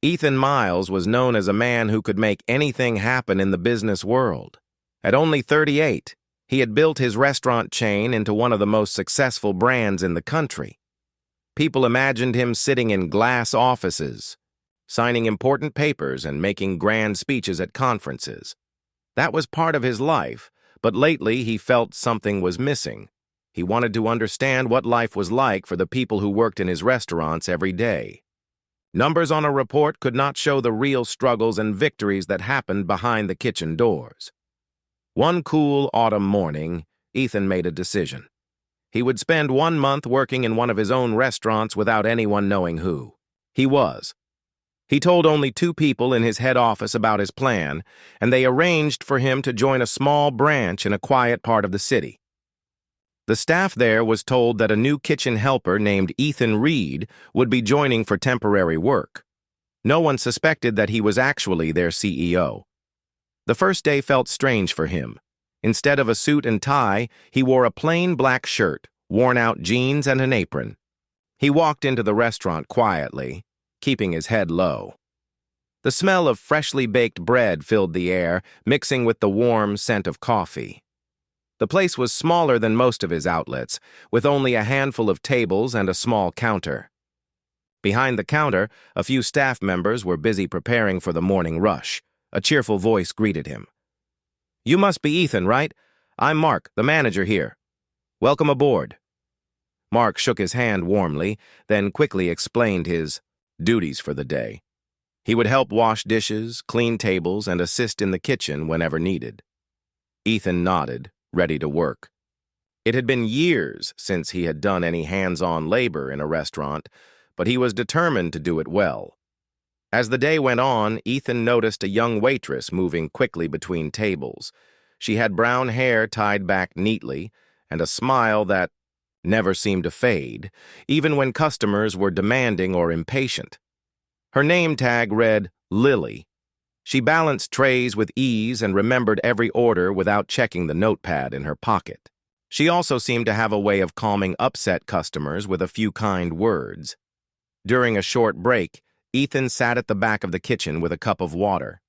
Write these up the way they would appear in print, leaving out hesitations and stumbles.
Ethan Miles was known as a man who could make anything happen in the business world. At only 38, he had built his restaurant chain into one of the most successful brands in the country. People imagined him sitting in glass offices, signing important papers and making grand speeches at conferences. That was part of his life, but lately he felt something was missing. He wanted to understand what life was like for the people who worked in his restaurants every day. Numbers on a report could not show the real struggles and victories that happened behind the kitchen doors. One cool autumn morning, Ethan made a decision. He would spend 1 month working in one of his own restaurants without anyone knowing who he was. He told only 2 people in his head office about his plan, and they arranged for him to join a small branch in a quiet part of the city. The staff there was told that a new kitchen helper named Ethan Reed would be joining for temporary work. No one suspected that he was actually their CEO. The first day felt strange for him. Instead of a suit and tie, he wore a plain black shirt, worn-out jeans, and an apron. He walked into the restaurant quietly, keeping his head low. The smell of freshly baked bread filled the air, mixing with the warm scent of coffee. The place was smaller than most of his outlets, with only a handful of tables and a small counter. Behind the counter, a few staff members were busy preparing for the morning rush. A cheerful voice greeted him. "You must be Ethan, right? I'm Mark, the manager here. Welcome aboard." Mark shook his hand warmly, then quickly explained his duties for the day. He would help wash dishes, clean tables, and assist in the kitchen whenever needed. Ethan nodded, ready to work. It had been years since he had done any hands-on labor in a restaurant, but he was determined to do it well. As the day went on, Ethan noticed a young waitress moving quickly between tables. She had brown hair tied back neatly and a smile that never seemed to fade, even when customers were demanding or impatient. Her name tag read Lily. She balanced trays with ease and remembered every order without checking the notepad in her pocket. She also seemed to have a way of calming upset customers with a few kind words. During a short break, Ethan sat at the back of the kitchen with a cup of water.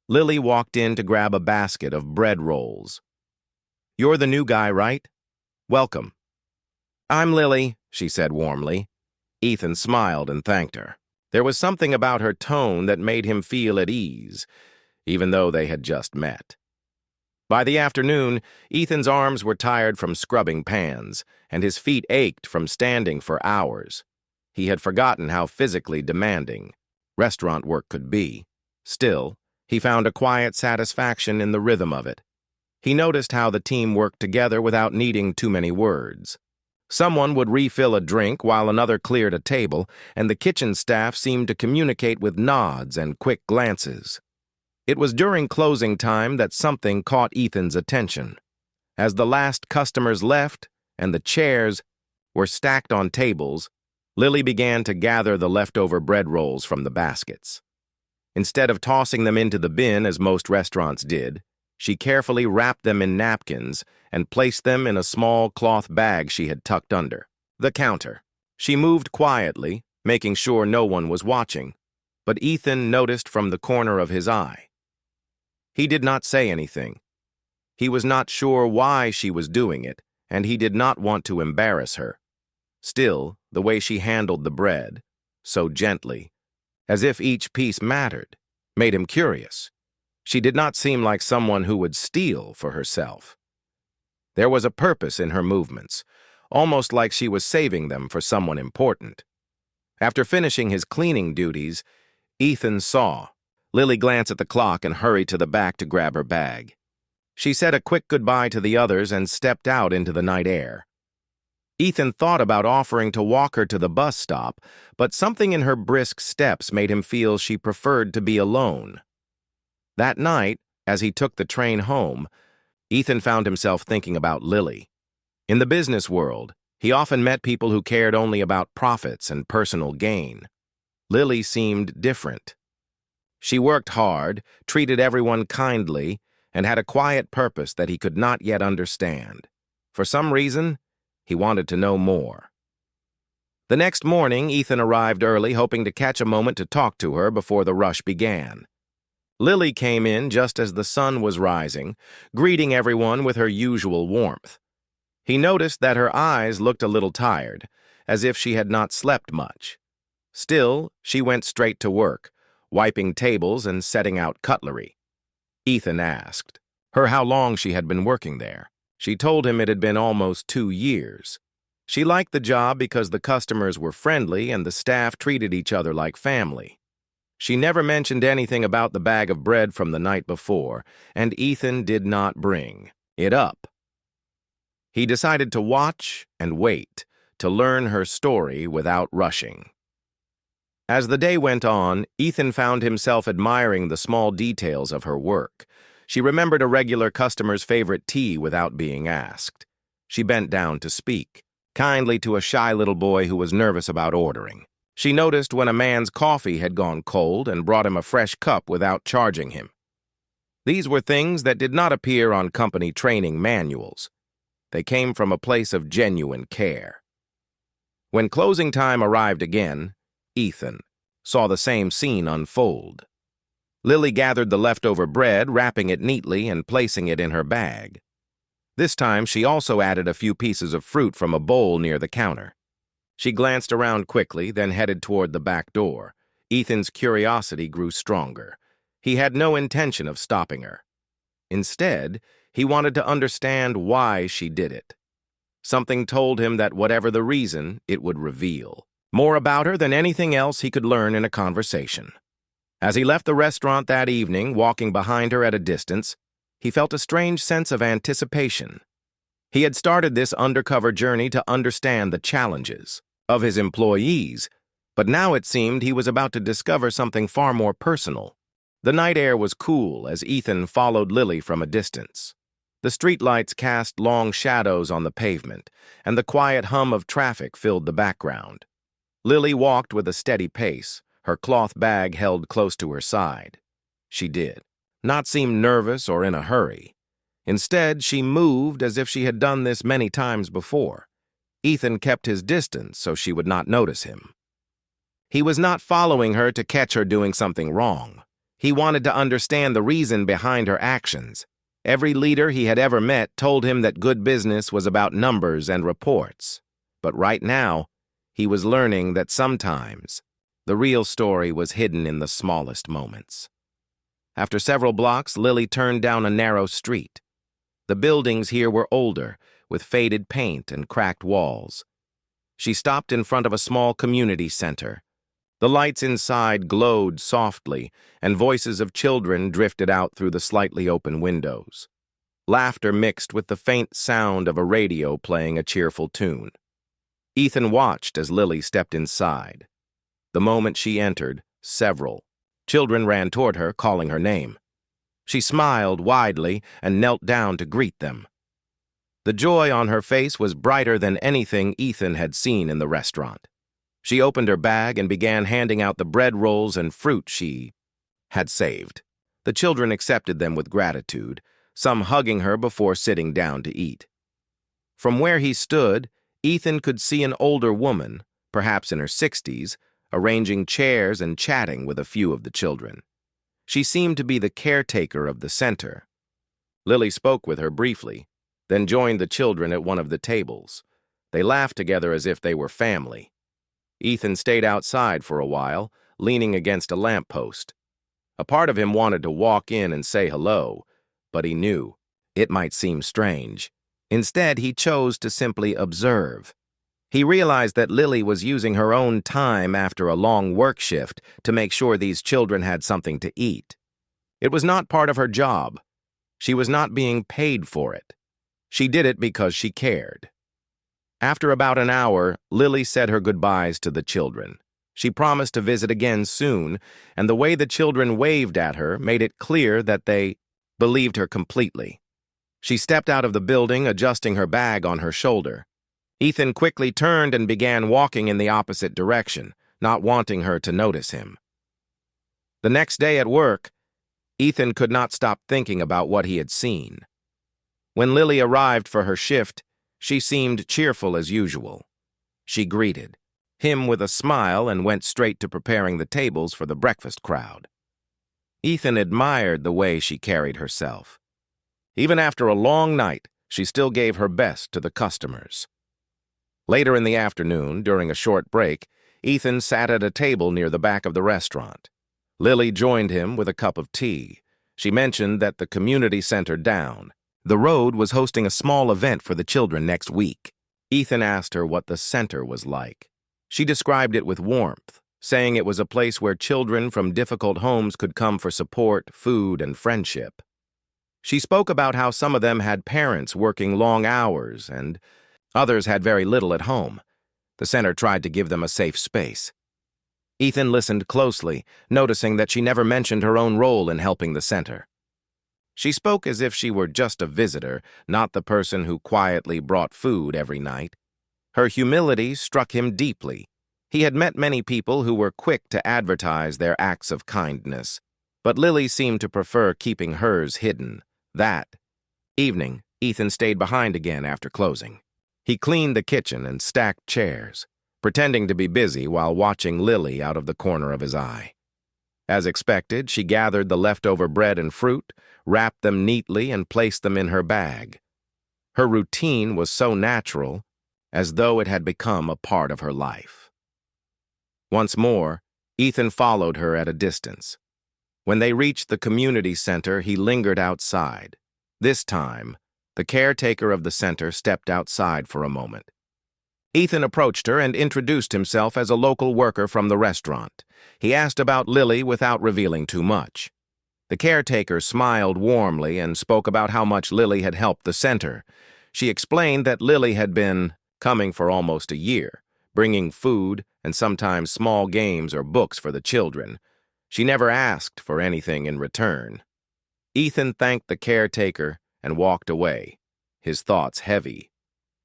Lily walked in to grab a basket of bread rolls. "You're the new guy, right? Welcome." "I'm Lily," she said warmly. Ethan smiled and thanked her. There was something about her tone that made him feel at ease, even though they had just met. By the afternoon, Ethan's arms were tired from scrubbing pans, and his feet ached from standing for hours. He had forgotten how physically demanding restaurant work could be. Still, he found a quiet satisfaction in the rhythm of it. He noticed how the team worked together without needing too many words. Someone would refill a drink while another cleared a table, and the kitchen staff seemed to communicate with nods and quick glances. It was during closing time that something caught Ethan's attention. As the last customers left and the chairs were stacked on tables, Lily began to gather the leftover bread rolls from the baskets. Instead of tossing them into the bin as most restaurants did, she carefully wrapped them in napkins and placed them in a small cloth bag she had tucked under the counter. She moved quietly, making sure no one was watching, but Ethan noticed from the corner of his eye. He did not say anything. He was not sure why she was doing it, and he did not want to embarrass her. Still, the way she handled the bread, so gently, as if each piece mattered, made him curious. She did not seem like someone who would steal for herself. There was a purpose in her movements, almost like she was saving them for someone important. After finishing his cleaning duties, Ethan saw Lily glance at the clock and hurry to the back to grab her bag. She said a quick goodbye to the others and stepped out into the night air. Ethan thought about offering to walk her to the bus stop, but something in her brisk steps made him feel she preferred to be alone. That night, as he took the train home, Ethan found himself thinking about Lily. In the business world, he often met people who cared only about profits and personal gain. Lily seemed different. She worked hard, treated everyone kindly, and had a quiet purpose that he could not yet understand. For some reason, he wanted to know more. The next morning, Ethan arrived early, hoping to catch a moment to talk to her before the rush began. Lily came in just as the sun was rising, greeting everyone with her usual warmth. He noticed that her eyes looked a little tired, as if she had not slept much. Still, she went straight to work, wiping tables and setting out cutlery. Ethan asked her how long she had been working there. She told him it had been almost 2 years. She liked the job because the customers were friendly and the staff treated each other like family. She never mentioned anything about the bag of bread from the night before, and Ethan did not bring it up. He decided to watch and wait to learn her story without rushing. As the day went on, Ethan found himself admiring the small details of her work. She remembered a regular customer's favorite tea without being asked. She bent down to speak kindly to a shy little boy who was nervous about ordering. She noticed when a man's coffee had gone cold and brought him a fresh cup without charging him. These were things that did not appear on company training manuals. They came from a place of genuine care. When closing time arrived again, Ethan saw the same scene unfold. Lily gathered the leftover bread, wrapping it neatly and placing it in her bag. This time, she also added a few pieces of fruit from a bowl near the counter. She glanced around quickly, then headed toward the back door. Ethan's curiosity grew stronger. He had no intention of stopping her. Instead, he wanted to understand why she did it. Something told him that whatever the reason, it would reveal more about her than anything else he could learn in a conversation. As he left the restaurant that evening, walking behind her at a distance, he felt a strange sense of anticipation. He had started this undercover journey to understand the challenges of his employees, but now it seemed he was about to discover something far more personal. The night air was cool as Ethan followed Lily from a distance. The streetlights cast long shadows on the pavement, and the quiet hum of traffic filled the background. Lily walked with a steady pace, her cloth bag held close to her side. She did not seem nervous or in a hurry. Instead, she moved as if she had done this many times before. Ethan kept his distance so she would not notice him. He was not following her to catch her doing something wrong. He wanted to understand the reason behind her actions. Every leader he had ever met told him that good business was about numbers and reports. But right now, he was learning that sometimes the real story was hidden in the smallest moments. After several blocks, Lily turned down a narrow street. The buildings here were older, with faded paint and cracked walls. She stopped in front of a small community center. The lights inside glowed softly, and voices of children drifted out through the slightly open windows. Laughter mixed with the faint sound of a radio playing a cheerful tune. Ethan watched as Lily stepped inside. The moment she entered, several children ran toward her, calling her name. She smiled widely and knelt down to greet them. The joy on her face was brighter than anything Ethan had seen in the restaurant. She opened her bag and began handing out the bread rolls and fruit she had saved. The children accepted them with gratitude, some hugging her before sitting down to eat. From where he stood, Ethan could see an older woman, perhaps in her 60s, arranging chairs and chatting with a few of the children. She seemed to be the caretaker of the center. Lily spoke with her briefly, then joined the children at one of the tables. They laughed together as if they were family. Ethan stayed outside for a while, leaning against a lamppost. A part of him wanted to walk in and say hello, but he knew it might seem strange. Instead, he chose to simply observe. He realized that Lily was using her own time after a long work shift to make sure these children had something to eat. It was not part of her job. She was not being paid for it. She did it because she cared. After about an hour, Lily said her goodbyes to the children. She promised to visit again soon, and the way the children waved at her made it clear that they believed her completely. She stepped out of the building, adjusting her bag on her shoulder. Ethan quickly turned and began walking in the opposite direction, not wanting her to notice him. The next day at work, Ethan could not stop thinking about what he had seen. When Lily arrived for her shift, she seemed cheerful as usual. She greeted him with a smile, and went straight to preparing the tables for the breakfast crowd. Ethan admired the way she carried herself. Even after a long night, she still gave her best to the customers. Later in the afternoon, during a short break, Ethan sat at a table near the back of the restaurant. Lily joined him with a cup of tea. She mentioned that the community center down the road was hosting a small event for the children next week. Ethan asked her what the center was like. She described it with warmth, saying it was a place where children from difficult homes could come for support, food, and friendship. She spoke about how some of them had parents working long hours and others had very little at home. The center tried to give them a safe space. Ethan listened closely, noticing that she never mentioned her own role in helping the center. She spoke as if she were just a visitor, not the person who quietly brought food every night. Her humility struck him deeply. He had met many people who were quick to advertise their acts of kindness, but Lily seemed to prefer keeping hers hidden. That evening, Ethan stayed behind again after closing. He cleaned the kitchen and stacked chairs, pretending to be busy while watching Lily out of the corner of his eye. As expected, she gathered the leftover bread and fruit, wrapped them neatly, and placed them in her bag. Her routine was so natural, as though it had become a part of her life. Once more, Ethan followed her at a distance. When they reached the community center, he lingered outside. This time, the caretaker of the center stepped outside for a moment. Ethan approached her and introduced himself as a local worker from the restaurant. He asked about Lily without revealing too much. The caretaker smiled warmly and spoke about how much Lily had helped the center. She explained that Lily had been coming for almost a year, bringing food and sometimes small games or books for the children. She never asked for anything in return. Ethan thanked the caretaker and walked away, his thoughts heavy.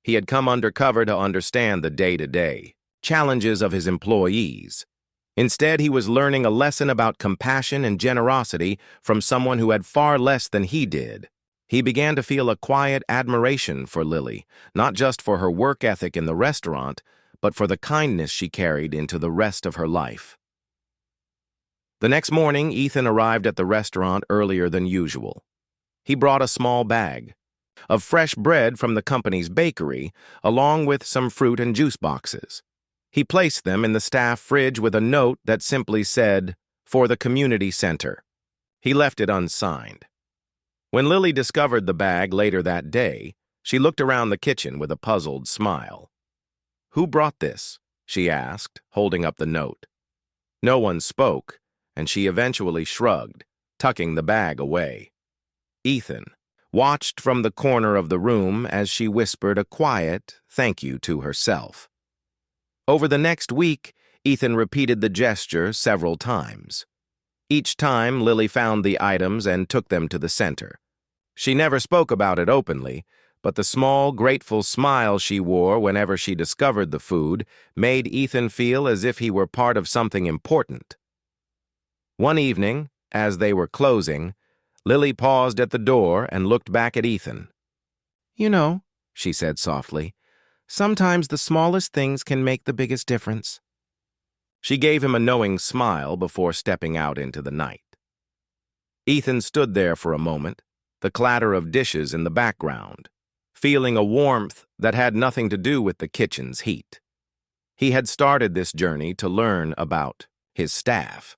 He had come undercover to understand the day-to-day challenges of his employees. Instead, he was learning a lesson about compassion and generosity from someone who had far less than he did. He began to feel a quiet admiration for Lily, not just for her work ethic in the restaurant, but for the kindness she carried into the rest of her life. The next morning, Ethan arrived at the restaurant earlier than usual. He brought a small bag of fresh bread from the company's bakery, along with some fruit and juice boxes. He placed them in the staff fridge with a note that simply said, "For the community center." He left it unsigned. When Lily discovered the bag later that day, she looked around the kitchen with a puzzled smile. "Who brought this?" she asked, holding up the note. No one spoke, and she eventually shrugged, tucking the bag away. Ethan watched from the corner of the room as she whispered a quiet thank you to herself. Over the next week, Ethan repeated the gesture several times. Each time, Lily found the items and took them to the center. She never spoke about it openly, but the small, grateful smile she wore whenever she discovered the food made Ethan feel as if he were part of something important. One evening, as they were closing, Lily paused at the door and looked back at Ethan. "You know," she said softly, "sometimes the smallest things can make the biggest difference." She gave him a knowing smile before stepping out into the night. Ethan stood there for a moment, the clatter of dishes in the background, feeling a warmth that had nothing to do with the kitchen's heat. He had started this journey to learn about his staff.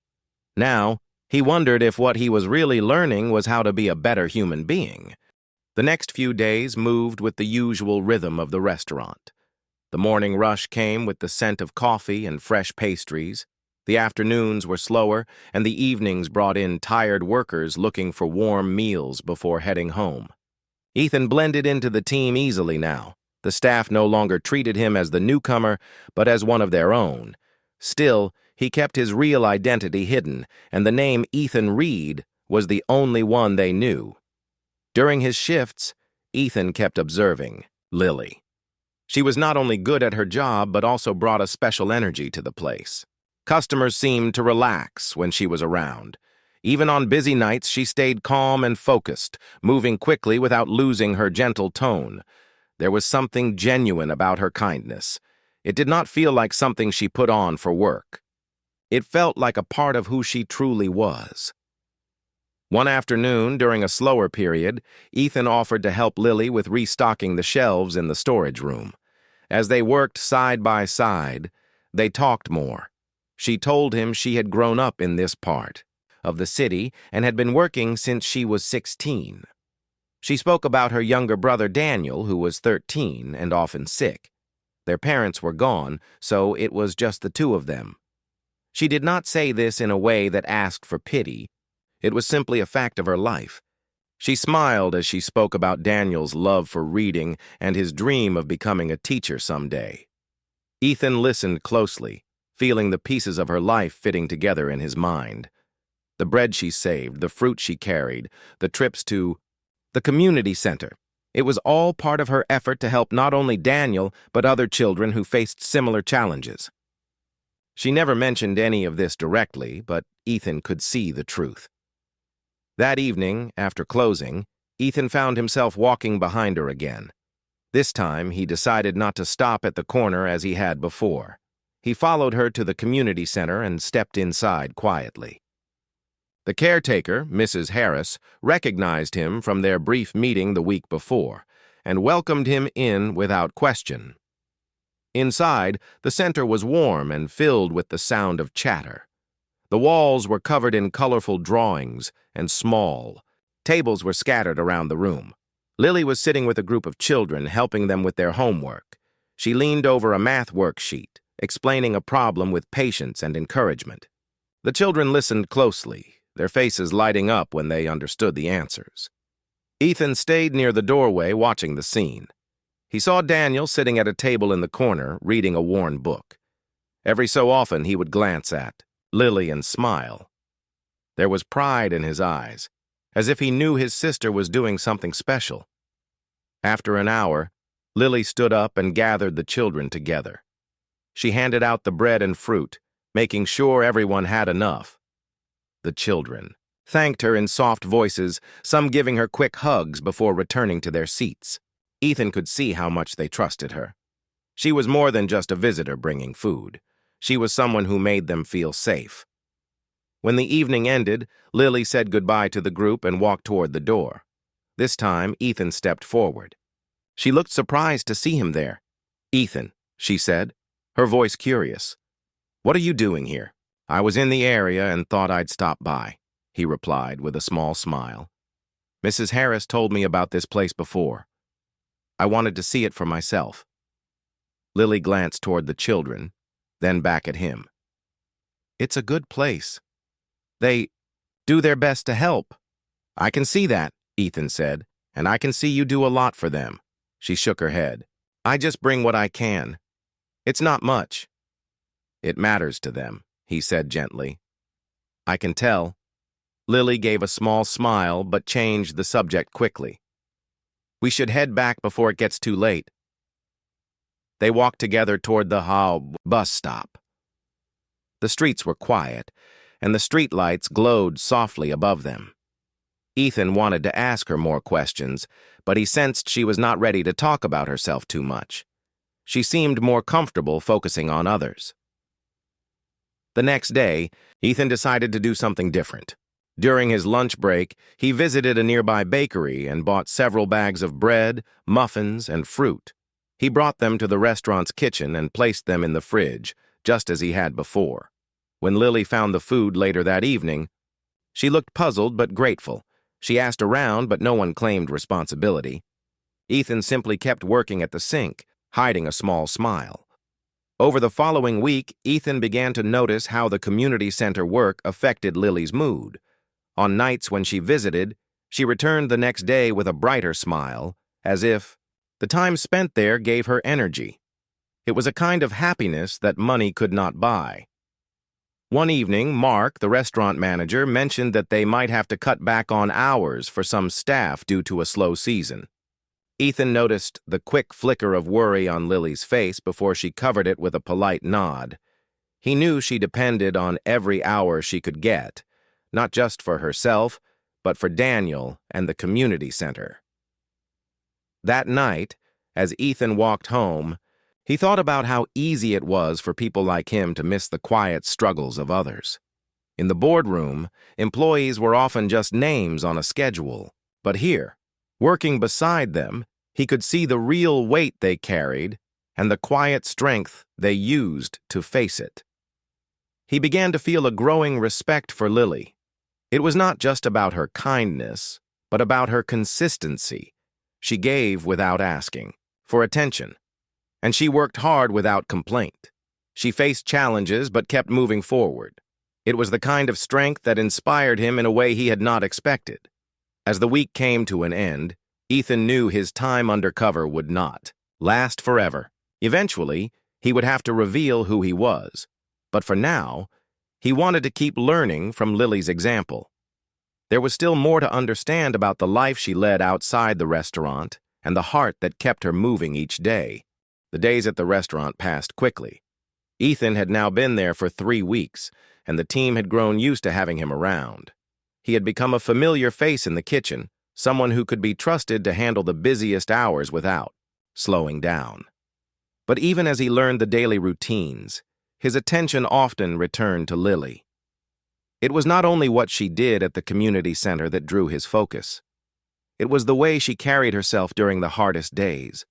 Now, he wondered if what he was really learning was how to be a better human being. The next few days moved with the usual rhythm of the restaurant. The morning rush came with the scent of coffee and fresh pastries. The afternoons were slower, and the evenings brought in tired workers looking for warm meals before heading home. Ethan blended into the team easily now. The staff no longer treated him as the newcomer, but as one of their own. Still, he kept his real identity hidden, and the name Ethan Reed was the only one they knew. During his shifts, Ethan kept observing Lily. She was not only good at her job, but also brought a special energy to the place. Customers seemed to relax when she was around. Even on busy nights, she stayed calm and focused, moving quickly without losing her gentle tone. There was something genuine about her kindness. It did not feel like something she put on for work. It felt like a part of who she truly was. One afternoon, during a slower period, Ethan offered to help Lily with restocking the shelves in the storage room. As they worked side by side, they talked more. She told him she had grown up in this part of the city and had been working since she was 16. She spoke about her younger brother Daniel, who was 13 and often sick. Their parents were gone, so it was just the two of them. She did not say this in a way that asked for pity. It was simply a fact of her life. She smiled as she spoke about Daniel's love for reading and his dream of becoming a teacher someday. Ethan listened closely, feeling the pieces of her life fitting together in his mind. The bread she saved, the fruit she carried, the trips to the community center. It was all part of her effort to help not only Daniel, but other children who faced similar challenges. She never mentioned any of this directly, but Ethan could see the truth. That evening, after closing, Ethan found himself walking behind her again. This time, he decided not to stop at the corner as he had before. He followed her to the community center and stepped inside quietly. The caretaker, Mrs. Harris, recognized him from their brief meeting the week before and welcomed him in without question. Inside, the center was warm and filled with the sound of chatter. The walls were covered in colorful drawings and small. Tables were scattered around the room. Lily was sitting with a group of children, helping them with their homework. She leaned over a math worksheet, explaining a problem with patience and encouragement. The children listened closely, their faces lighting up when they understood the answers. Ethan stayed near the doorway watching the scene. He saw Daniel sitting at a table in the corner, reading a worn book. Every so often he would glance at Lily and smile. There was pride in his eyes, as if he knew his sister was doing something special. After an hour, Lily stood up and gathered the children together. She handed out the bread and fruit, making sure everyone had enough. The children thanked her in soft voices, some giving her quick hugs before returning to their seats. Ethan could see how much they trusted her. She was more than just a visitor bringing food. She was someone who made them feel safe. When the evening ended, Lily said goodbye to the group and walked toward the door. This time, Ethan stepped forward. She looked surprised to see him there. "Ethan," she said, her voice curious. "What are you doing here?" "I was in the area and thought I'd stop by," he replied with a small smile. "Mrs. Harris told me about this place before. I wanted to see it for myself." Lily glanced toward the children, then back at him. "It's a good place. They do their best to help." "I can see that," Ethan said, "and I can see you do a lot for them." She shook her head. "I just bring what I can. It's not much." "It matters to them," he said gently. "I can tell." Lily gave a small smile but changed the subject quickly. "We should head back before it gets too late." They walked together toward the bus stop. The streets were quiet, and the streetlights glowed softly above them. Ethan wanted to ask her more questions, but he sensed she was not ready to talk about herself too much. She seemed more comfortable focusing on others. The next day, Ethan decided to do something different. During his lunch break, he visited a nearby bakery and bought several bags of bread, muffins, and fruit. He brought them to the restaurant's kitchen and placed them in the fridge, just as he had before. When Lily found the food later that evening, she looked puzzled but grateful. She asked around, but no one claimed responsibility. Ethan simply kept working at the sink, hiding a small smile. Over the following week, Ethan began to notice how the community center work affected Lily's mood. On nights when she visited, she returned the next day with a brighter smile, as if the time spent there gave her energy. It was a kind of happiness that money could not buy. One evening, Mark, the restaurant manager, mentioned that they might have to cut back on hours for some staff due to a slow season. Ethan noticed the quick flicker of worry on Lily's face before she covered it with a polite nod. He knew she depended on every hour she could get, not just for herself, but for Daniel and the community center. That night, as Ethan walked home, He thought about how easy it was for people like him to miss the quiet struggles of others. In the boardroom, employees were often just names on a schedule. But here, working beside them, he could see the real weight they carried and the quiet strength they used to face it. He began to feel a growing respect for Lily. It was not just about her kindness, but about her consistency. She gave without asking for attention, and she worked hard without complaint. She faced challenges but kept moving forward. It was the kind of strength that inspired him in a way he had not expected. As the week came to an end, Ethan knew his time undercover would not last forever. Eventually, he would have to reveal who he was. But for now, he wanted to keep learning from Lily's example. There was still more to understand about the life she led outside the restaurant and the heart that kept her moving each day. The days at the restaurant passed quickly. Ethan had now been there for 3 weeks, and the team had grown used to having him around. He had become a familiar face in the kitchen, someone who could be trusted to handle the busiest hours without slowing down. But even as he learned the daily routines, his attention often returned to Lily. It was not only what she did at the community center that drew his focus. It was the way she carried herself during the hardest days.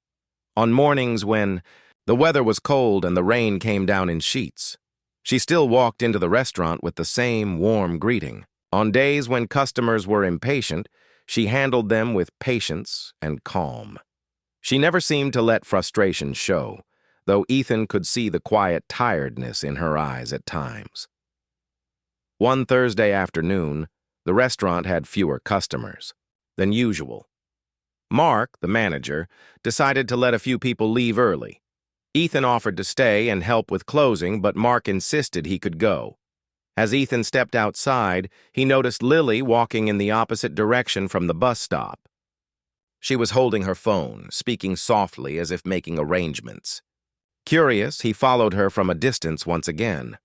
On mornings when the weather was cold and the rain came down in sheets, she still walked into the restaurant with the same warm greeting. On days when customers were impatient, she handled them with patience and calm. She never seemed to let frustration show, though Ethan could see the quiet tiredness in her eyes at times. One Thursday afternoon, the restaurant had fewer customers than usual. Mark, the manager, decided to let a few people leave early. Ethan offered to stay and help with closing, but Mark insisted he could go. As Ethan stepped outside, he noticed Lily walking in the opposite direction from the bus stop. She was holding her phone, speaking softly as if making arrangements. Curious, he followed her from a distance once again.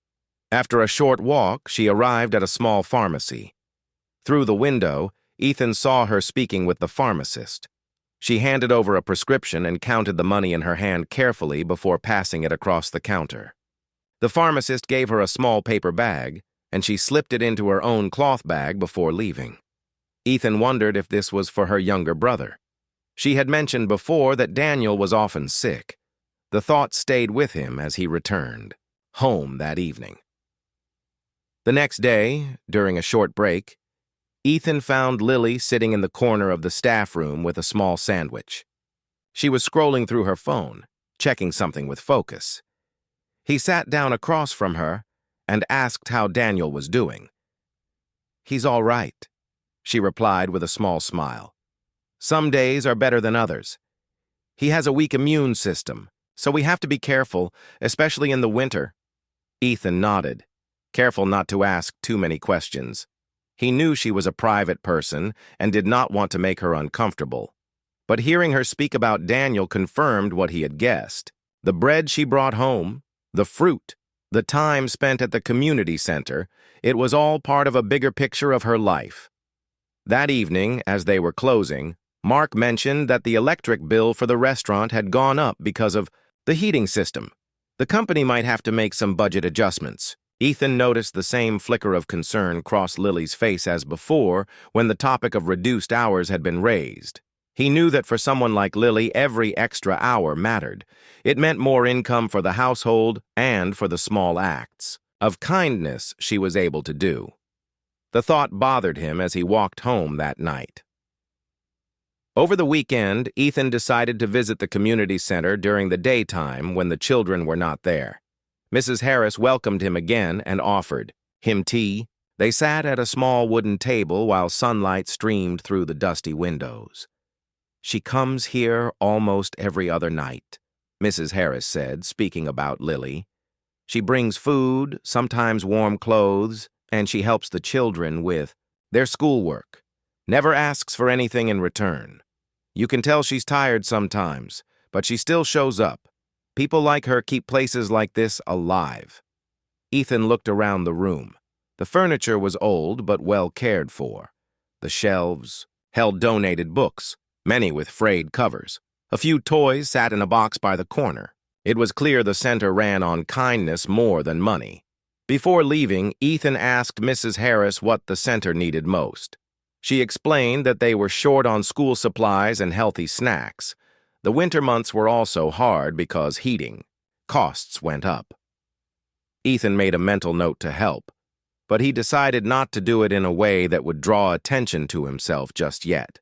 After a short walk, she arrived at a small pharmacy. Through the window, Ethan saw her speaking with the pharmacist. She handed over a prescription and counted the money in her hand carefully before passing it across the counter. The pharmacist gave her a small paper bag, and she slipped it into her own cloth bag before leaving. Ethan wondered if this was for her younger brother. She had mentioned before that Daniel was often sick. The thought stayed with him as he returned home that evening. The next day, during a short break, Ethan found Lily sitting in the corner of the staff room with a small sandwich. She was scrolling through her phone, checking something with focus. He sat down across from her and asked how Daniel was doing. "He's all right," she replied with a small smile. "Some days are better than others. He has a weak immune system, so we have to be careful, especially in the winter." Ethan nodded, careful not to ask too many questions. He knew she was a private person and did not want to make her uncomfortable. But hearing her speak about Daniel confirmed what he had guessed. The bread she brought home, the fruit, the time spent at the community center, it was all part of a bigger picture of her life. That evening, as they were closing, Mark mentioned that the electric bill for the restaurant had gone up because of the heating system. The company might have to make some budget adjustments. Ethan noticed the same flicker of concern cross Lily's face as before when the topic of reduced hours had been raised. He knew that for someone like Lily, every extra hour mattered. It meant more income for the household and for the small acts of kindness she was able to do. The thought bothered him as he walked home that night. Over the weekend, Ethan decided to visit the community center during the daytime when the children were not there. Mrs. Harris welcomed him again and offered him tea. They sat at a small wooden table while sunlight streamed through the dusty windows. "She comes here almost every other night," Mrs. Harris said, speaking about Lily. "She brings food, sometimes warm clothes, and she helps the children with their schoolwork. Never asks for anything in return. You can tell she's tired sometimes, but she still shows up. People like her keep places like this alive." Ethan looked around the room. The furniture was old but well cared for. The shelves held donated books, many with frayed covers. A few toys sat in a box by the corner. It was clear the center ran on kindness more than money. Before leaving, Ethan asked Mrs. Harris what the center needed most. She explained that they were short on school supplies and healthy snacks. The winter months were also hard because heating costs went up. Ethan made a mental note to help, but he decided not to do it in a way that would draw attention to himself just yet.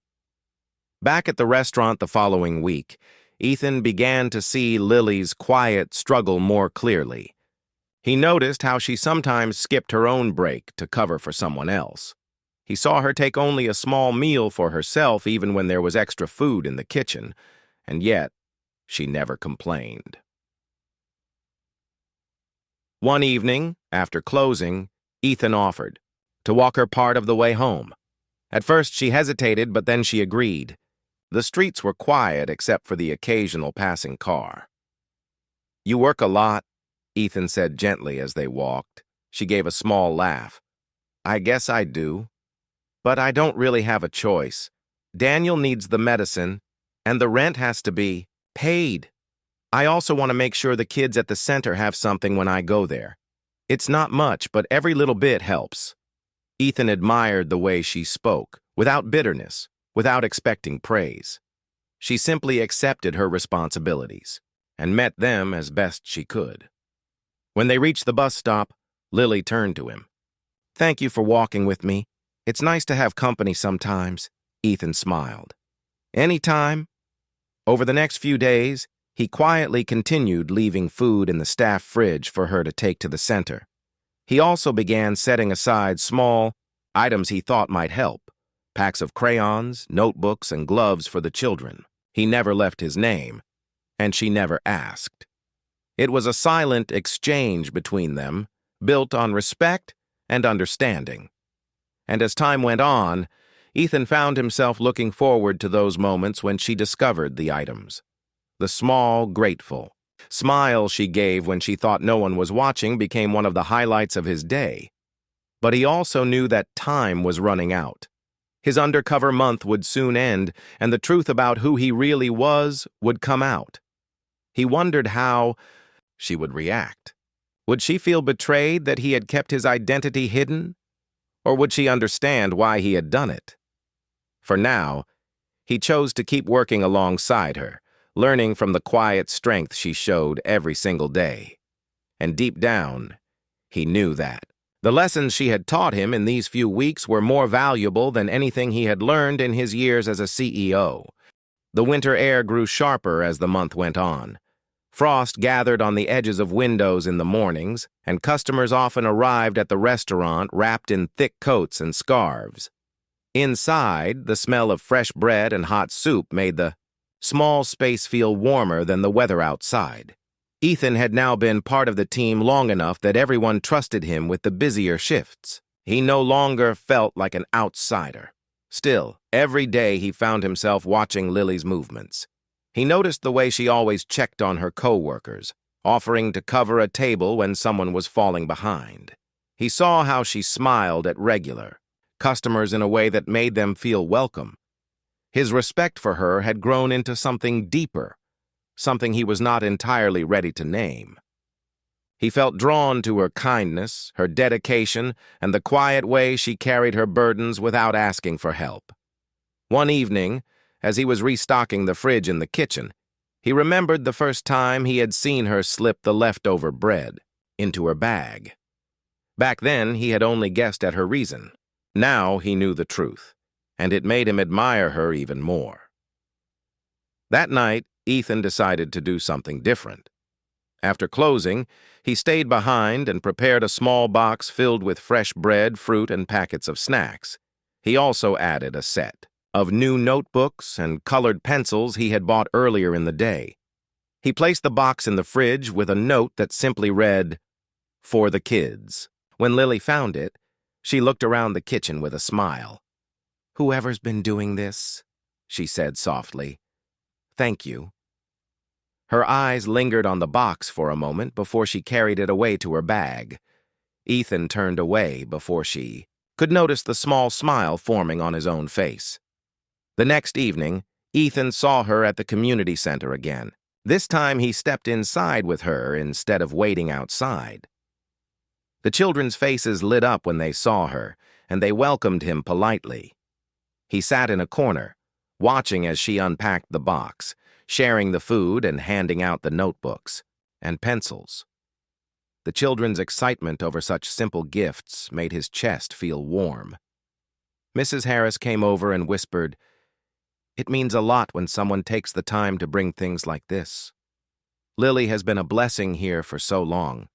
Back at the restaurant the following week, Ethan began to see Lily's quiet struggle more clearly. He noticed how she sometimes skipped her own break to cover for someone else. He saw her take only a small meal for herself even when there was extra food in the kitchen, and yet she never complained. One evening, after closing, Ethan offered to walk her part of the way home. At first she hesitated, but then she agreed. The streets were quiet except for the occasional passing car. "You work a lot," Ethan said gently as they walked. She gave a small laugh. "I guess I do. But I don't really have a choice. Daniel needs the medicine, and the rent has to be paid. I also want to make sure the kids at the center have something when I go there. It's not much, but every little bit helps." Ethan admired the way she spoke, without bitterness, without expecting praise. She simply accepted her responsibilities and met them as best she could. When they reached the bus stop, Lily turned to him. "Thank you for walking with me. It's nice to have company sometimes," Ethan smiled. "Anytime." Over the next few days, he quietly continued leaving food in the staff fridge for her to take to the center. He also began setting aside small items he thought might help. Packs of crayons, notebooks, and gloves for the children. He never left his name, and she never asked. It was a silent exchange between them, built on respect and understanding. And as time went on, Ethan found himself looking forward to those moments when she discovered the items. The small, grateful smile she gave when she thought no one was watching became one of the highlights of his day. But he also knew that time was running out. His undercover month would soon end, and the truth about who he really was would come out. He wondered how she would react. Would she feel betrayed that he had kept his identity hidden? Or would she understand why he had done it? For now, he chose to keep working alongside her, learning from the quiet strength she showed every single day. And deep down, he knew that the lessons she had taught him in these few weeks were more valuable than anything he had learned in his years as a CEO. The winter air grew sharper as the month went on. Frost gathered on the edges of windows in the mornings, and customers often arrived at the restaurant wrapped in thick coats and scarves. Inside, the smell of fresh bread and hot soup made the small space feel warmer than the weather outside. Ethan had now been part of the team long enough that everyone trusted him with the busier shifts. He no longer felt like an outsider. Still, every day he found himself watching Lily's movements. He noticed the way she always checked on her co-workers, offering to cover a table when someone was falling behind. He saw how she smiled at regular customers in a way that made them feel welcome. His respect for her had grown into something deeper, something he was not entirely ready to name. He felt drawn to her kindness, her dedication, and the quiet way she carried her burdens without asking for help. One evening, as he was restocking the fridge in the kitchen, he remembered the first time he had seen her slip the leftover bread into her bag. Back then, he had only guessed at her reason. Now he knew the truth, and it made him admire her even more. That night, Ethan decided to do something different. After closing, he stayed behind and prepared a small box filled with fresh bread, fruit, and packets of snacks. He also added a set of new notebooks and colored pencils he had bought earlier in the day. He placed the box in the fridge with a note that simply read, "For the kids." When Lily found it, she looked around the kitchen with a smile. "Whoever's been doing this," she said softly, "thank you." Her eyes lingered on the box for a moment before she carried it away to her bag. Ethan turned away before she could notice the small smile forming on his own face. The next evening, Ethan saw her at the community center again. This time he stepped inside with her instead of waiting outside. The children's faces lit up when they saw her, and they welcomed him politely. He sat in a corner, watching as she unpacked the box, sharing the food and handing out the notebooks and pencils. The children's excitement over such simple gifts made his chest feel warm. Mrs. Harris came over and whispered, "It means a lot when someone takes the time to bring things like this. Lily has been a blessing here for so long.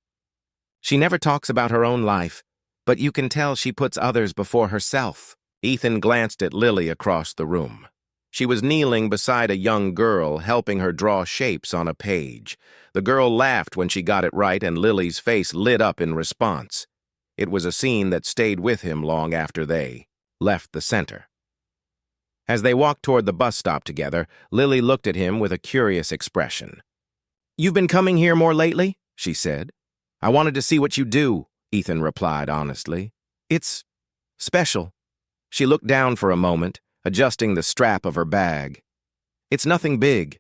She never talks about her own life, but you can tell she puts others before herself." Ethan glanced at Lily across the room. She was kneeling beside a young girl, helping her draw shapes on a page. The girl laughed when she got it right, and Lily's face lit up in response. It was a scene that stayed with him long after they left the center. As they walked toward the bus stop together, Lily looked at him with a curious expression. "You've been coming here more lately?" she said. "I wanted to see what you do," Ethan replied honestly. "It's special." She looked down for a moment, adjusting the strap of her bag. "It's nothing big.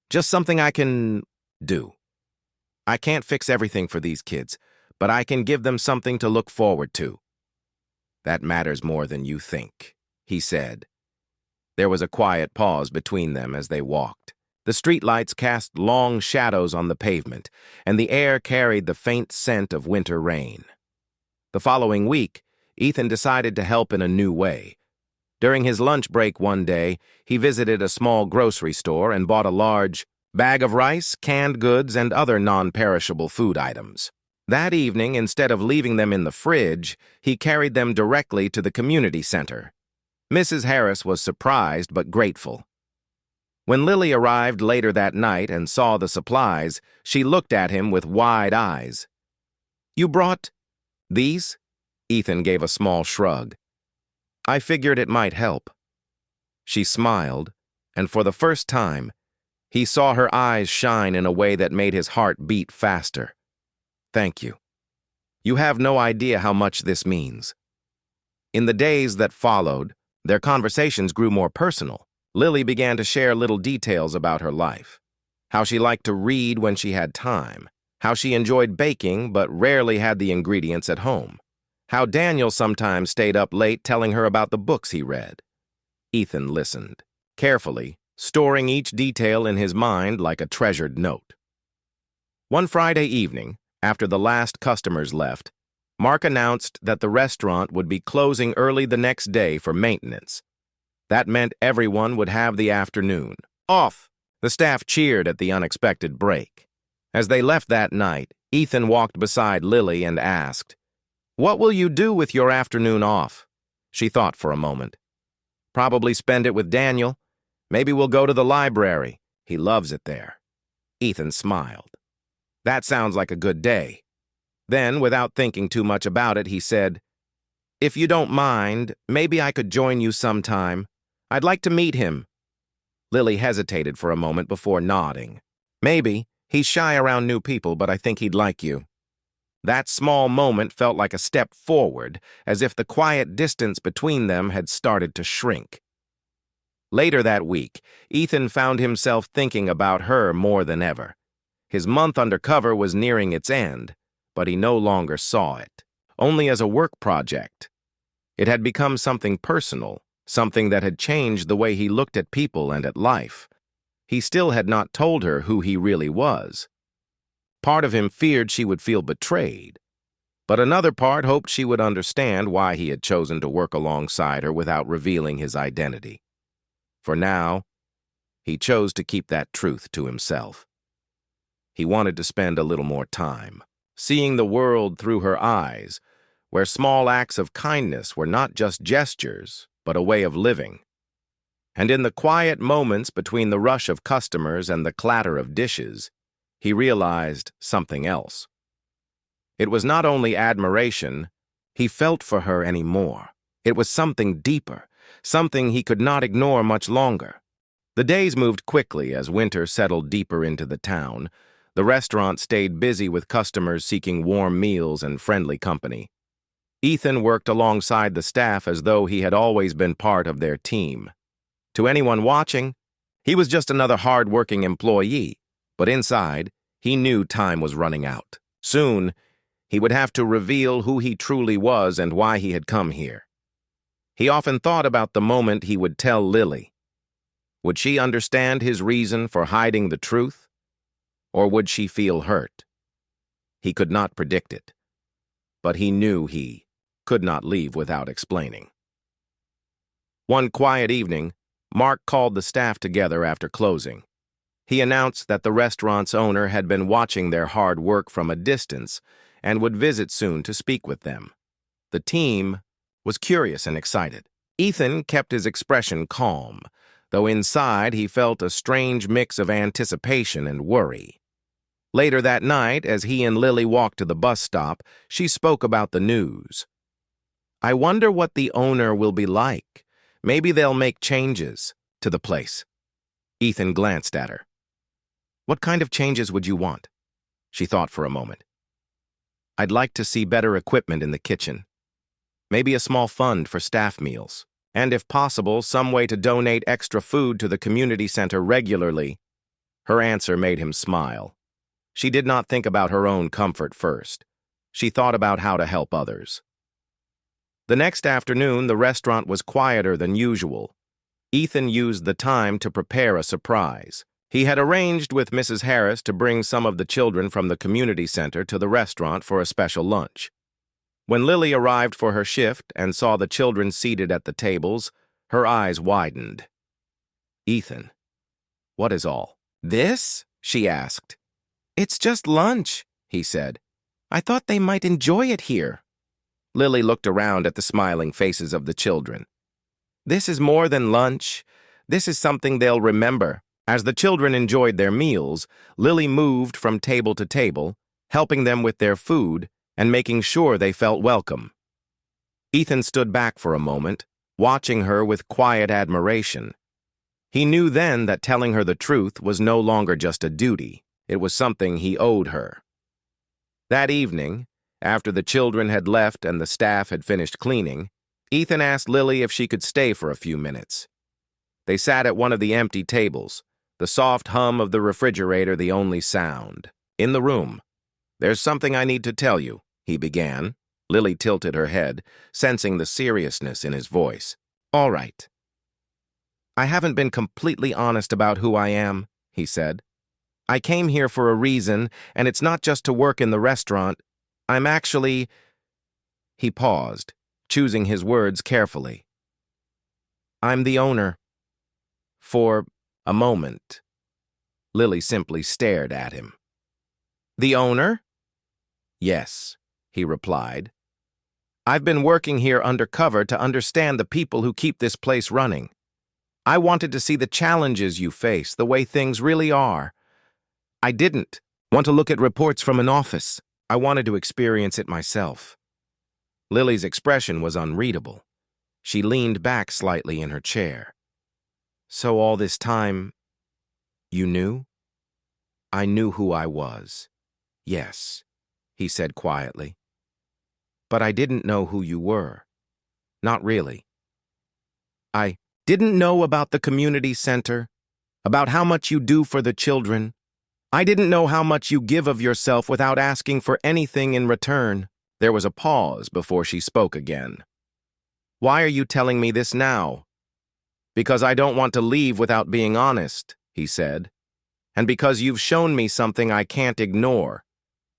Just something I can do. I can't fix everything for these kids, but I can give them something to look forward to." "That matters more than you think," he said. There was a quiet pause between them as they walked. The streetlights cast long shadows on the pavement, and the air carried the faint scent of winter rain. The following week, Ethan decided to help in a new way. During his lunch break one day, he visited a small grocery store and bought a large bag of rice, canned goods, and other non-perishable food items. That evening, instead of leaving them in the fridge, he carried them directly to the community center. Mrs. Harris was surprised but grateful. When Lily arrived later that night and saw the supplies, she looked at him with wide eyes. "You brought these?" Ethan gave a small shrug. "I figured it might help." She smiled, and for the first time, he saw her eyes shine in a way that made his heart beat faster. "Thank you. You have no idea how much this means." In the days that followed, their conversations grew more personal. Lily began to share little details about her life. How she liked to read when she had time. How she enjoyed baking but rarely had the ingredients at home. How Daniel sometimes stayed up late telling her about the books he read. Ethan listened, carefully, storing each detail in his mind like a treasured note. One Friday evening, after the last customers left, Mark announced that the restaurant would be closing early the next day for maintenance. That meant everyone would have the afternoon off. The staff cheered at the unexpected break. As they left that night, Ethan walked beside Lily and asked, "What will you do with your afternoon off?" She thought for a moment. "Probably spend it with Daniel. Maybe we'll go to the library. He loves it there." Ethan smiled. "That sounds like a good day." Then, without thinking too much about it, he said, "If you don't mind, maybe I could join you sometime. I'd like to meet him." Lily hesitated for a moment before nodding. "Maybe. He's shy around new people, but I think he'd like you." That small moment felt like a step forward, as if the quiet distance between them had started to shrink. Later that week, Ethan found himself thinking about her more than ever. His month undercover was nearing its end, but he no longer saw it, only as a work project. It had become something personal, something that had changed the way he looked at people and at life. He still had not told her who he really was. Part of him feared she would feel betrayed, but another part hoped she would understand why he had chosen to work alongside her without revealing his identity. For now, he chose to keep that truth to himself. He wanted to spend a little more time, seeing the world through her eyes, where small acts of kindness were not just gestures, but a way of living. And in the quiet moments between the rush of customers and the clatter of dishes, he realized something else. It was not only admiration he felt for her anymore. It was something deeper, something he could not ignore much longer. The days moved quickly as winter settled deeper into the town. The restaurant stayed busy with customers seeking warm meals and friendly company. Ethan worked alongside the staff as though he had always been part of their team. To anyone watching, he was just another hard-working employee, But inside, he knew time was running out. Soon, he would have to reveal who he truly was and why he had come here. He often thought about the moment he would tell Lily. Would she understand his reason for hiding the truth? Or would she feel hurt? He could not predict it, but he knew he could not leave without explaining. One quiet evening, Mark called the staff together after closing. He announced that the restaurant's owner had been watching their hard work from a distance and would visit soon to speak with them. The team was curious and excited. Ethan kept his expression calm, though inside he felt a strange mix of anticipation and worry. Later that night, as he and Lily walked to the bus stop, she spoke about the news. "I wonder what the owner will be like. Maybe they'll make changes to the place." Ethan glanced at her. "What kind of changes would you want?" She thought for a moment. "I'd like to see better equipment in the kitchen. Maybe a small fund for staff meals. And if possible, some way to donate extra food to the community center regularly." Her answer made him smile. She did not think about her own comfort first. She thought about how to help others. The next afternoon, the restaurant was quieter than usual. Ethan used the time to prepare a surprise. He had arranged with Mrs. Harris to bring some of the children from the community center to the restaurant for a special lunch. When Lily arrived for her shift and saw the children seated at the tables, her eyes widened. "Ethan, what is all this?" she asked. "It's just lunch," he said. "I thought they might enjoy it here." Lily looked around at the smiling faces of the children. "This is more than lunch. This is something they'll remember." As the children enjoyed their meals, Lily moved from table to table, helping them with their food and making sure they felt welcome. Ethan stood back for a moment, watching her with quiet admiration. He knew then that telling her the truth was no longer just a duty. It was something he owed her. That evening, after the children had left and the staff had finished cleaning, Ethan asked Lily if she could stay for a few minutes. They sat at one of the empty tables, the soft hum of the refrigerator the only sound. In the room, "There's something I need to tell you," he began. Lily tilted her head, sensing the seriousness in his voice. "All right. I haven't been completely honest about who I am," he said. "I came here for a reason, and it's not just to work in the restaurant. I'm actually—" He paused, choosing his words carefully. "I'm the owner." For a moment, Lily simply stared at him. "The owner?" "Yes," he replied. "I've been working here undercover to understand the people who keep this place running. I wanted to see the challenges you face, the way things really are. I didn't want to look at reports from an office. I wanted to experience it myself." Lily's expression was unreadable. She leaned back slightly in her chair. "So all this time, you knew?" "I knew who I was. Yes," he said quietly. "But I didn't know who you were. Not really. I didn't know about the community center, about how much you do for the children. I didn't know how much you give of yourself without asking for anything in return." There was a pause before she spoke again. "Why are you telling me this now?" "Because I don't want to leave without being honest," he said. "And because you've shown me something I can't ignore.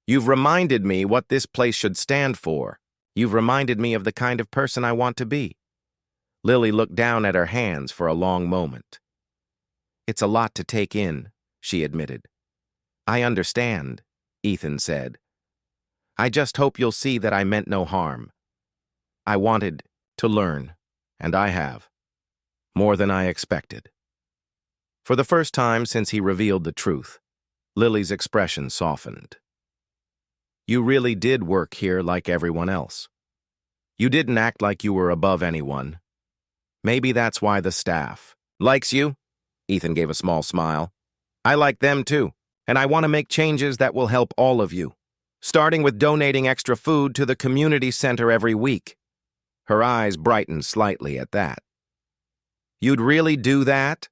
You've reminded me what this place should stand for. You've reminded me of the kind of person I want to be." Lily looked down at her hands for a long moment. "It's a lot to take in," she admitted. "I understand," Ethan said. "I just hope you'll see that I meant no harm. I wanted to learn, and I have. More than I expected." For the first time since he revealed the truth, Lily's expression softened. "You really did work here like everyone else. You didn't act like you were above anyone. Maybe that's why the staff likes you." Ethan gave a small smile. "I like them too, and I want to make changes that will help all of you, starting with donating extra food to the community center every week." Her eyes brightened slightly at that. "You'd really do that?"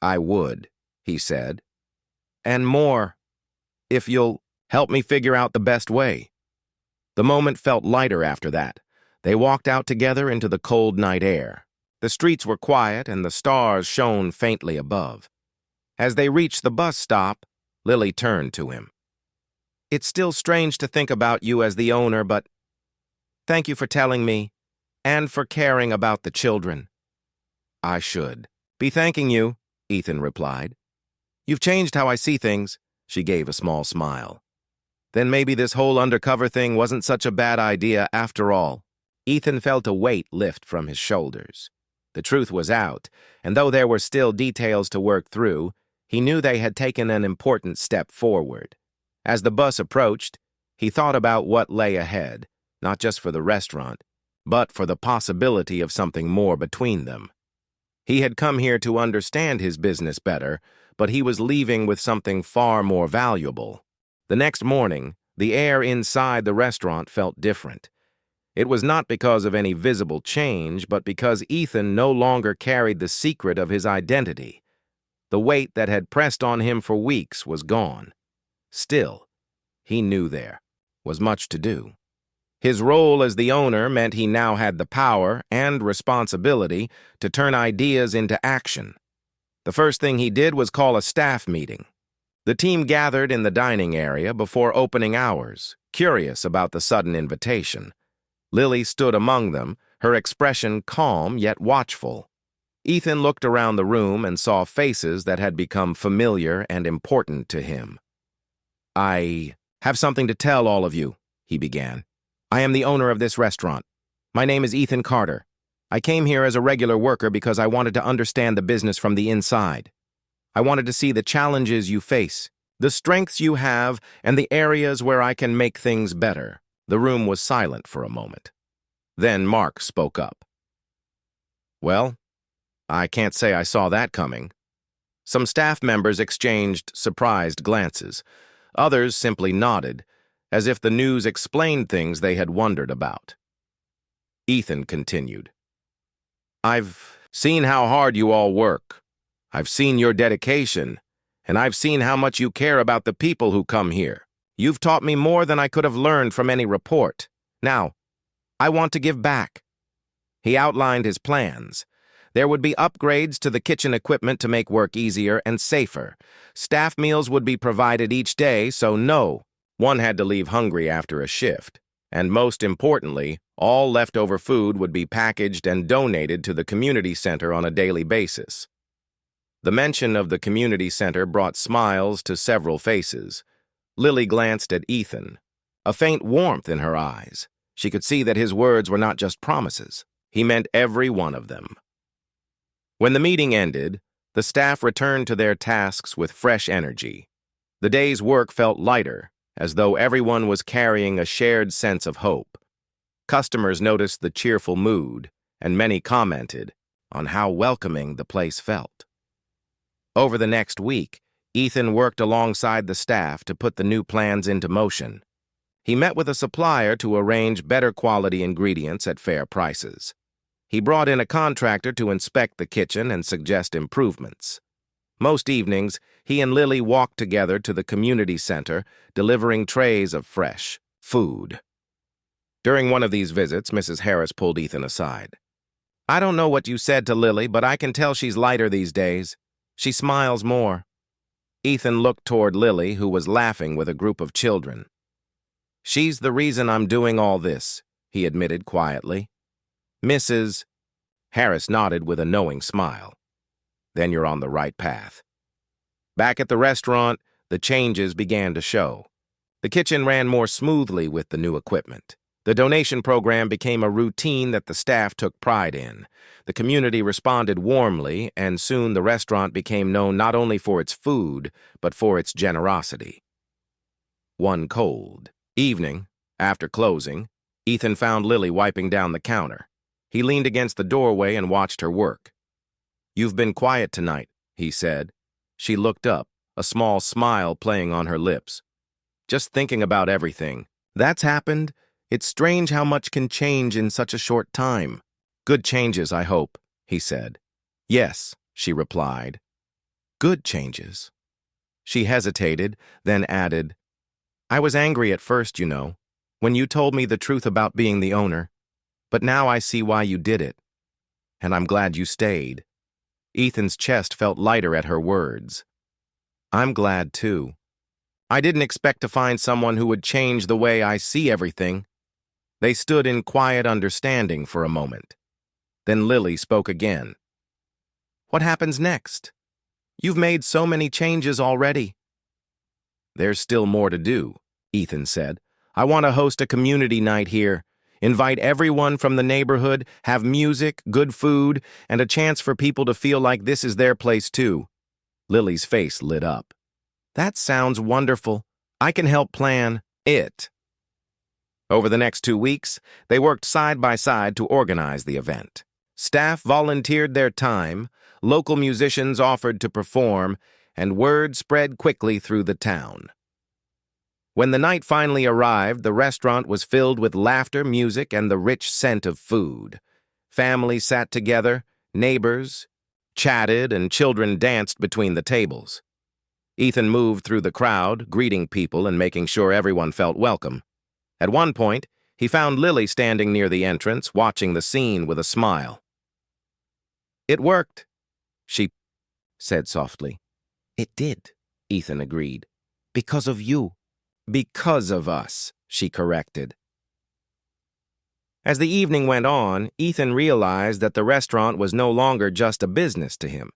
"I would," he said. and more, if you'll help me figure out the best way." The moment felt lighter after that. They walked out together into the cold night air. The streets were quiet and the stars shone faintly above. As they reached the bus stop, Lily turned to him. "It's still strange to think about you as the owner, but thank you for telling me and for caring about the children." "I should be thanking you," Ethan replied. "You've changed how I see things." She gave a small smile. "Then maybe this whole undercover thing wasn't such a bad idea after all." Ethan felt a weight lift from his shoulders. The truth was out, and though there were still details to work through, he knew they had taken an important step forward. As the bus approached, he thought about what lay ahead, not just for the restaurant, but for the possibility of something more between them. He had come here to understand his business better, but he was leaving with something far more valuable. The next morning, the air inside the restaurant felt different. It was not because of any visible change, but because Ethan no longer carried the secret of his identity. The weight that had pressed on him for weeks was gone. Still, he knew there was much to do. His role as the owner meant he now had the power and responsibility to turn ideas into action. The first thing he did was call a staff meeting. The team gathered in the dining area before opening hours, curious about the sudden invitation. Lily stood among them, her expression calm yet watchful. Ethan looked around the room and saw faces that had become familiar and important to him. "I have something to tell all of you," he began. "I am the owner of this restaurant. My name is Ethan Carter. I came here as a regular worker because I wanted to understand the business from the inside. I wanted to see the challenges you face, the strengths you have, and the areas where I can make things better." The room was silent for a moment. Then Mark spoke up. "Well, I can't say I saw that coming." Some staff members exchanged surprised glances. Others simply nodded, as if the news explained things they had wondered about. Ethan continued. "I've seen how hard you all work. I've seen your dedication, and I've seen how much you care about the people who come here. You've taught me more than I could have learned from any report. Now, I want to give back." He outlined his plans. There would be upgrades to the kitchen equipment to make work easier and safer. Staff meals would be provided each day, so no one had to leave hungry after a shift. And most importantly, all leftover food would be packaged and donated to the community center on a daily basis. The mention of the community center brought smiles to several faces. Lily glanced at Ethan, a faint warmth in her eyes. She could see that his words were not just promises. He meant every one of them. When the meeting ended, the staff returned to their tasks with fresh energy. The day's work felt lighter, as though everyone was carrying a shared sense of hope. Customers noticed the cheerful mood, and many commented on how welcoming the place felt. Over the next week, Ethan worked alongside the staff to put the new plans into motion. He met with a supplier to arrange better quality ingredients at fair prices. He brought in a contractor to inspect the kitchen and suggest improvements. Most evenings, he and Lily walked together to the community center, delivering trays of fresh food. During one of these visits, Mrs. Harris pulled Ethan aside. "I don't know what you said to Lily, but I can tell she's lighter these days. She smiles more." Ethan looked toward Lily, who was laughing with a group of children. "She's the reason I'm doing all this," he admitted quietly. "Mrs. Harris nodded with a knowing smile. "Then you're on the right path." Back at the restaurant, the changes began to show. The kitchen ran more smoothly with the new equipment. The donation program became a routine that the staff took pride in. The community responded warmly, and soon the restaurant became known not only for its food, but for its generosity. One cold evening, after closing, Ethan found Lily wiping down the counter. He leaned against the doorway and watched her work. "You've been quiet tonight," he said. She looked up, a small smile playing on her lips. "Just thinking about everything that's happened. It's strange how much can change in such a short time." "Good changes, I hope," he said. "Yes," she replied. "Good changes." She hesitated, then added, "I was angry at first, you know, when you told me the truth about being the owner. But now I see why you did it. And I'm glad you stayed." Ethan's chest felt lighter at her words. "I'm glad, too. I didn't expect to find someone who would change the way I see everything." They stood in quiet understanding for a moment. Then Lily spoke again. "What happens next? You've made so many changes already." "There's still more to do," Ethan said. "I want to host a community night here. Invite everyone from the neighborhood, have music, good food, and a chance for people to feel like this is their place too." Lily's face lit up. "That sounds wonderful. I can help plan it." Over the next 2 weeks, they worked side by side to organize the event. Staff volunteered their time, local musicians offered to perform, and word spread quickly through the town. When the night finally arrived, the restaurant was filled with laughter, music, and the rich scent of food. Families sat together, neighbors chatted, and children danced between the tables. Ethan moved through the crowd, greeting people and making sure everyone felt welcome. At one point, he found Lily standing near the entrance, watching the scene with a smile. "It worked," she said softly. "It did," Ethan agreed. "Because of you." "Because of us," she corrected. As the evening went on, Ethan realized that the restaurant was no longer just a business to him.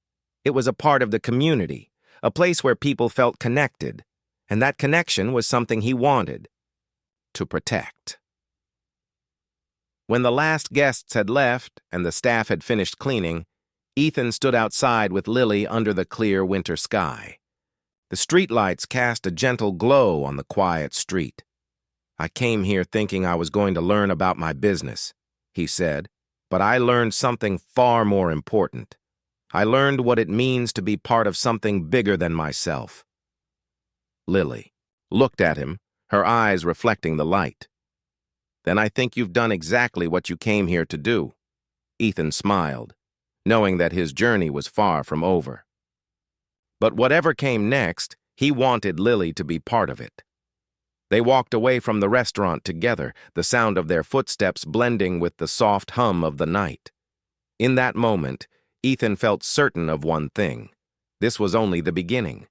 It was a part of the community, a place where people felt connected, and that connection was something he wanted to protect. When the last guests had left and the staff had finished cleaning, Ethan stood outside with Lily under the clear winter sky. The streetlights cast a gentle glow on the quiet street. "I came here thinking I was going to learn about my business," he said, "but I learned something far more important. I learned what it means to be part of something bigger than myself." Lily looked at him, her eyes reflecting the light. "Then I think you've done exactly what you came here to do." Ethan smiled, knowing that his journey was far from over. But whatever came next, he wanted Lily to be part of it. They walked away from the restaurant together, the sound of their footsteps blending with the soft hum of the night. In that moment, Ethan felt certain of one thing. This was only the beginning.